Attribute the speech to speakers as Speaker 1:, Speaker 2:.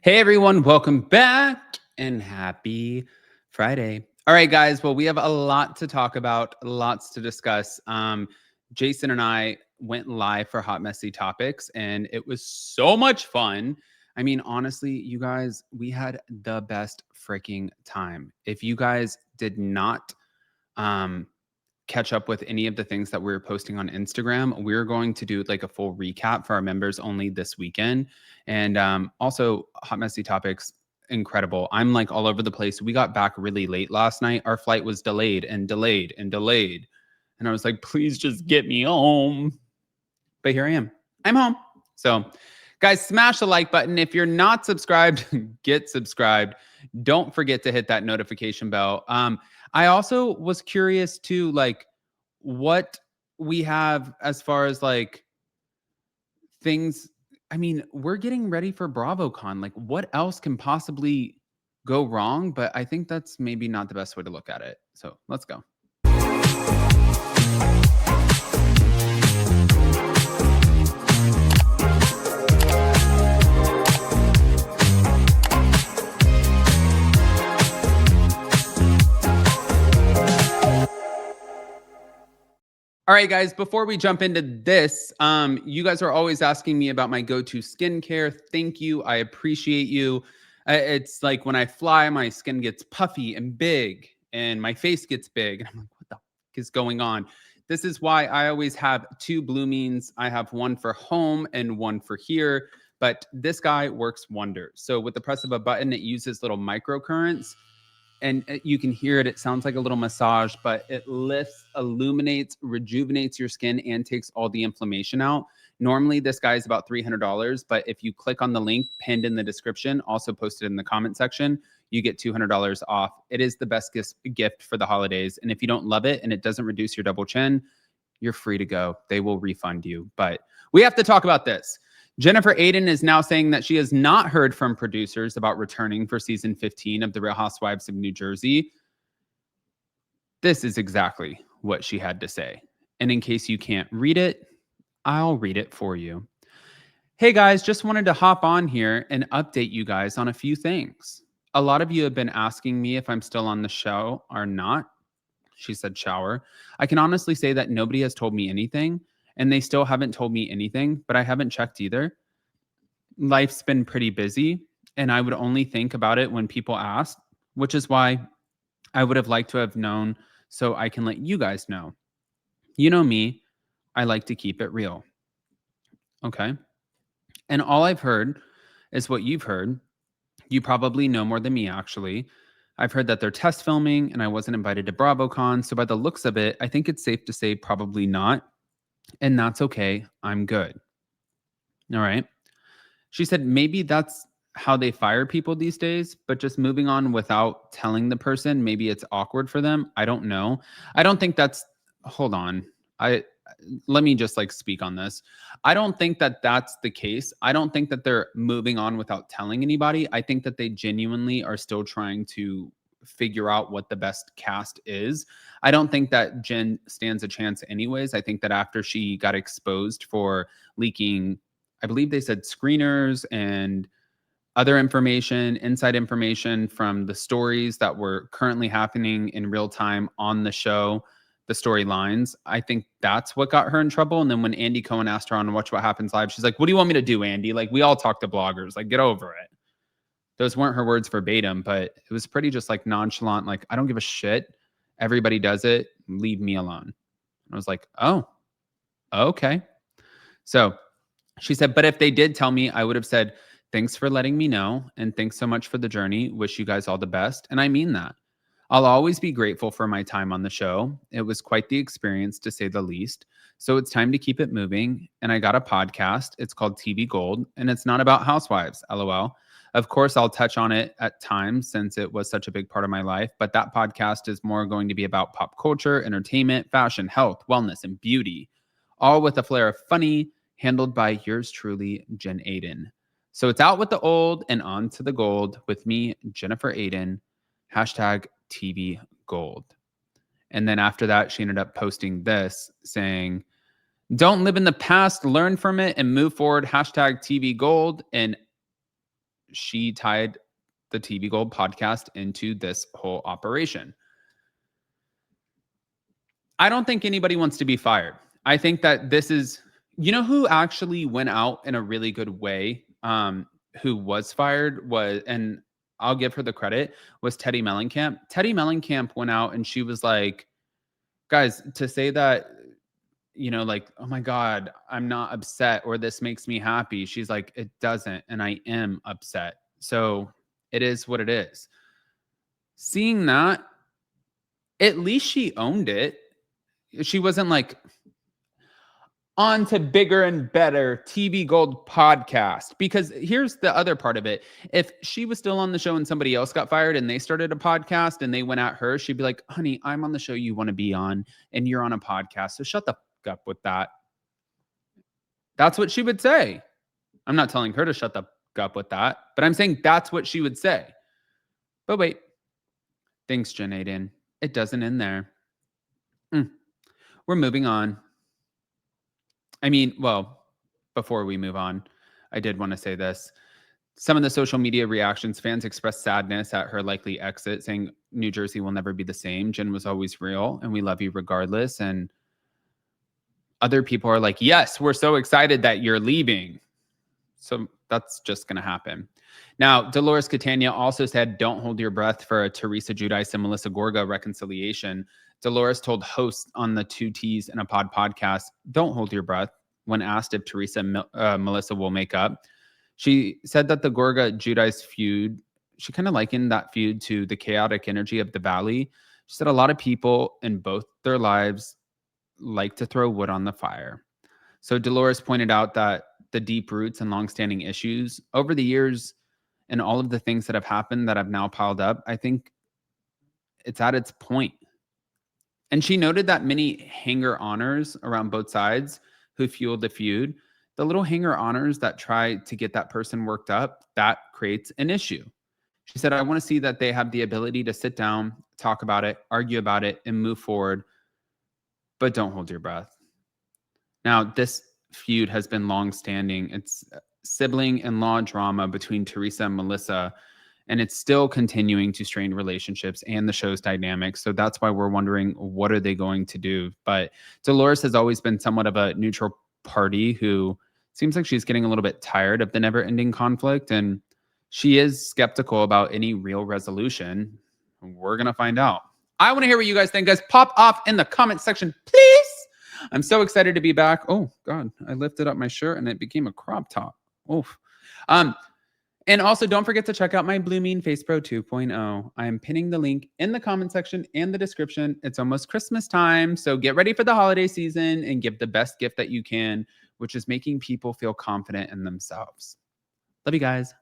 Speaker 1: Hey everyone, welcome back and happy Friday. All right, guys. Well, we have a lot to talk about, lots to discuss. Jason and I went live for Hot Messy Topics, and it was so much fun. I mean, honestly, you guys, we had the best freaking time. If you guys did not um catch up with any of the things that we were posting on Instagram, we're going to do like a full recap for our members only this weekend. And also, Hot Messy Topics, incredible. I'm like all over the place. We got back really late last night. Our flight was delayed and delayed and delayed. And I was like, please just get me home. But here I am. I'm home. So, guys, smash the like button. If you're not subscribed, get subscribed. Don't forget to hit that notification bell. I also was curious too, like what we have as far as like things. I mean, we're getting ready for BravoCon. Like, what else can possibly go wrong? But I think that's maybe not the best way to look at it. So let's go. All right, guys, before we jump into this, you guys are always asking me about my go-to skincare. Thank you. I appreciate you. It's like when I fly, my skin gets puffy and big and my face gets big. And I'm like, what the fuck is going on? This is why I always have two Blue I have one for home and one for here. But this guy works wonders. So with the press of a button, it uses little microcurrents and you can hear it. It sounds like a little massage, but it lifts, illuminates, rejuvenates your skin, and takes all the inflammation out. Normally, this guy is about $300, but if you click on the link pinned in the description, also posted in the comment section, you get $200 off. It is the best gift for the holidays. And if you don't love it and it doesn't reduce your double chin, you're free to go. They will refund you. But we have to talk about this. Jennifer Aydin is now saying that she has not heard from producers about returning for season 15 of The Real Housewives of New Jersey. This is exactly what she had to say. And in case you can't read it, I'll read it for you. Hey guys, just wanted to hop on here and update you guys on a few things. A lot of you have been asking me if I'm still on the show or not. She said shower. I can honestly say that nobody has told me anything. And they still haven't told me anything, but I haven't checked either. Life's been pretty busy, and I would only think about it when people ask, which is why I would have liked to have known so I can let you guys know. You know me, I like to keep it real. Okay. And all I've heard is what you've heard. You probably know more than me, actually. I've heard that they're test filming, and I wasn't invited to BravoCon. So by the looks of it, I think it's safe to say probably not. And that's okay. I'm good. All right. She said maybe that's how they fire people these days, but just moving on without telling the person, maybe it's awkward for them. I don't know. I don't think that's hold on. Let me just like speak on this. I don't think that that's the case. I don't think that they're moving on without telling anybody. I think that they genuinely are still trying to figure out what the best cast is. I don't think that Jen stands a chance anyways. I think that after she got exposed for leaking, I believe they said screeners and other information, inside information from the stories that were currently happening in real time on the show, the storylines. I think that's what got her in trouble. And then when Andy Cohen asked her on Watch What Happens Live, she's like, what do you want me to do, Andy? Like, we all talk to bloggers. Like, get over it. Those weren't her words verbatim, but it was pretty just like nonchalant. Like, I don't give a shit. Everybody does it. Leave me alone. I was like, oh, okay. So she said, but if they did tell me, I would have said, thanks for letting me know. And thanks so much for the journey. Wish you guys all the best. And I mean that. I'll always be grateful for my time on the show. It was quite the experience, to say the least. So it's time to keep it moving. And I got a podcast. It's called TV Gold, and it's not about housewives, LOL. Of course, I'll touch on it at times since it was such a big part of my life. But that podcast is more going to be about pop culture, entertainment, fashion, health, wellness, and beauty, all with a flair of funny, handled by yours truly, Jen Aydin. So it's out with the old and on to the gold with me, Jennifer Aydin, hashtag TV Gold. And then after that, she ended up posting this saying, don't live in the past, learn from it and move forward, hashtag TV Gold. And she tied the TV Gold podcast into this whole operation. I don't think anybody wants to be fired. I think that this is, you know, who actually went out in a really good way, who was fired was, and I'll give her the credit, was Teddy Mellencamp. Teddy Mellencamp went out and she was like, guys, to say that, you know, like, oh my God, I'm not upset or this makes me happy. She's like, it doesn't. And I am upset. So it is what it is. Seeing that, at least she owned it. She wasn't like, on to bigger and better TV Gold podcast. Because here's the other part of it. If she was still on the show and somebody else got fired and they started a podcast and they went at her, she'd be like, honey, I'm on the show you want to be on and you're on a podcast. So shut the fuck up with that. That's what she would say. I'm not telling her to shut the fuck up with that, but I'm saying that's what she would say. But wait. Thanks, Jen Aydin. It doesn't end there. We're moving on. I mean, well, before we move on, I did want to say this. Some of the social media reactions, fans expressed sadness at her likely exit, saying New Jersey will never be the same. Jen was always real and we love you regardless. And other people are like, yes, we're so excited that you're leaving. So that's just going to happen. Now, Dolores Catania also said, don't hold your breath for a Teresa Giudice and Melissa Gorga reconciliation. Dolores told hosts on the 2Ts in a Pod podcast, don't hold your breath, when asked if Teresa and Melissa will make up. She said that the Gorga Giudice feud, she kind of likened that feud to the chaotic energy of the Valley. She said a lot of people in both their lives like to throw wood on the fire. So Dolores pointed out that the deep roots and longstanding issues over the years and all of the things that have happened that have now piled up, I think it's at its point. And she noted that many hanger-oners around both sides who fueled the feud, the little hanger-oners that try to get that person worked up, that creates an issue. She said, I want to see that they have the ability to sit down, talk about it, argue about it, and move forward, but don't hold your breath. Now, this feud has been long-standing. It's sibling-in-law drama between Teresa and Melissa, and it's still continuing to strain relationships and the show's dynamics. So that's why we're wondering, what are they going to do? But Dolores has always been somewhat of a neutral party who seems like she's getting a little bit tired of the never-ending conflict, and she is skeptical about any real resolution. We're going to find out. I want to hear what you guys think, guys. Pop off in the comment section, please. I'm so excited to be back. Oh, God, I lifted up my shirt and it became a crop top. Oof. And also, don't forget to check out my Blue Mean Face Pro 2.0. I am pinning the link in the comment section and the description. It's almost Christmas time, so get ready for the holiday season and give the best gift that you can, which is making people feel confident in themselves. Love you guys.